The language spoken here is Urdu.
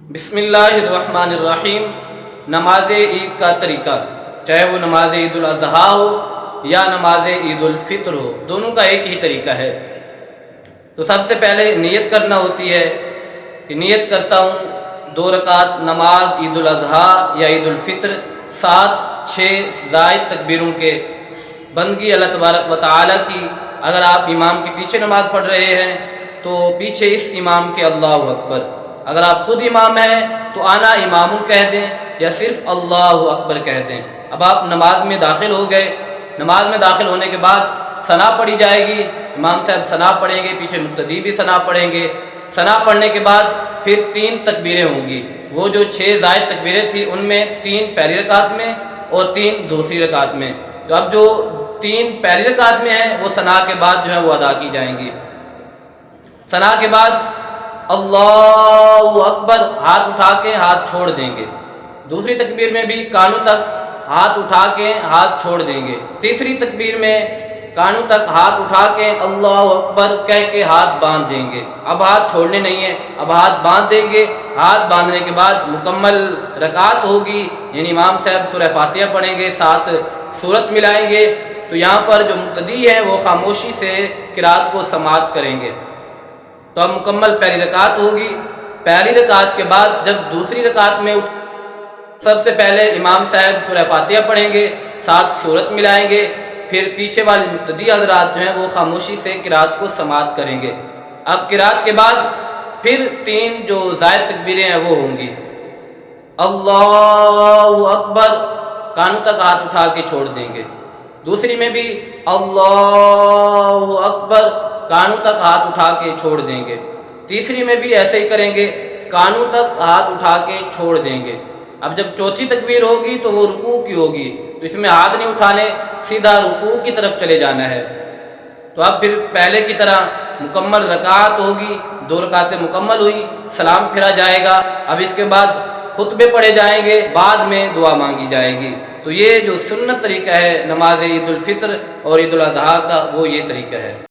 بسم اللہ الرحمن الرحیم۔ نماز عید کا طریقہ، چاہے وہ نماز عید الاضحیٰ ہو یا نماز عید الفطر ہو، دونوں کا ایک ہی طریقہ ہے۔ تو سب سے پہلے نیت کرنا ہوتی ہے کہ نیت کرتا ہوں 2 رکعت نماز عید الاضحیٰ یا عید الفطر 7-6 زائد تکبیروں کے، بندگی اللہ تبارک و تعالیٰ کی۔ اگر آپ امام کے پیچھے نماز پڑھ رہے ہیں تو پیچھے اس امام کے اللہ اکبر، اگر آپ خود امام ہیں تو انا امام کہہ دیں یا صرف اللہ اکبر کہہ دیں۔ اب آپ نماز میں داخل ہو گئے، نماز میں داخل ہونے کے بعد ثنا پڑھی جائے گی، امام صاحب ثنا پڑھیں گے، پیچھے مقتدی بھی ثنا پڑھیں گے۔ ثنا پڑھنے کے بعد پھر 3 تکبیریں ہوں گی، وہ جو 6 زائد تکبیریں تھیں ان میں 3 پہلی رکعت میں اور 3 دوسری رکعت میں۔ تو اب جو 3 پہلی رکعت میں ہیں وہ ثنا کے بعد جو ہے وہ ادا کی جائیں گی۔ ثنا کے بعد اللہ اکبر ہاتھ اٹھا کے ہاتھ چھوڑ دیں گے۔ دوسری تکبیر میں بھی کانوں تک ہاتھ اٹھا کے ہاتھ چھوڑ دیں گے۔ تیسری تکبیر میں کانوں تک ہاتھ اٹھا کے اللہ اکبر کہہ کے ہاتھ باندھ دیں گے۔ اب ہاتھ چھوڑنے نہیں ہیں، اب ہاتھ باندھ دیں گے۔ ہاتھ باندھنے کے بعد مکمل رکعت ہوگی، یعنی امام صاحب سورہ فاتحہ پڑھیں گے، ساتھ سورت ملائیں گے۔ تو یہاں پر جو مقتدی ہیں وہ خاموشی سے قرات کو سماعت کریں گے۔ تو اب مکمل پہلی رکعت ہوگی۔ پہلی رکعت کے بعد جب دوسری رکعت میں سب سے پہلے امام صاحب سورہ فاتحہ پڑھیں گے، ساتھ سورت ملائیں گے، پھر پیچھے والے مقتدی حضرات جو ہیں وہ خاموشی سے قرات کو سماعت کریں گے۔ اب قرات کے بعد پھر 3 جو زائد تکبیریں ہیں وہ ہوں گی۔ اللہ اکبر کانوں تک ہاتھ اٹھا کے چھوڑ دیں گے۔ دوسری میں بھی اللہ اکبر کانوں تک ہاتھ اٹھا کے چھوڑ دیں گے۔ تیسری میں بھی ایسے ہی کریں گے، کانوں تک ہاتھ اٹھا کے چھوڑ دیں گے۔ اب جب چوتھی تکبیر ہوگی تو وہ رکوع کی ہوگی، تو اس میں ہاتھ نہیں اٹھانے، سیدھا رکوع کی طرف چلے جانا ہے۔ تو اب پھر پہلے کی طرح مکمل رکعت ہوگی، 2 رکعتیں مکمل ہوئی، سلام پھرا جائے گا۔ اب اس کے بعد خطبے پڑھے جائیں گے، بعد میں دعا مانگی جائے گی۔ تو یہ جو سنت طریقہ ہے نماز عید الفطر اور عید الاضحیٰ کا، وہ یہ طریقہ ہے۔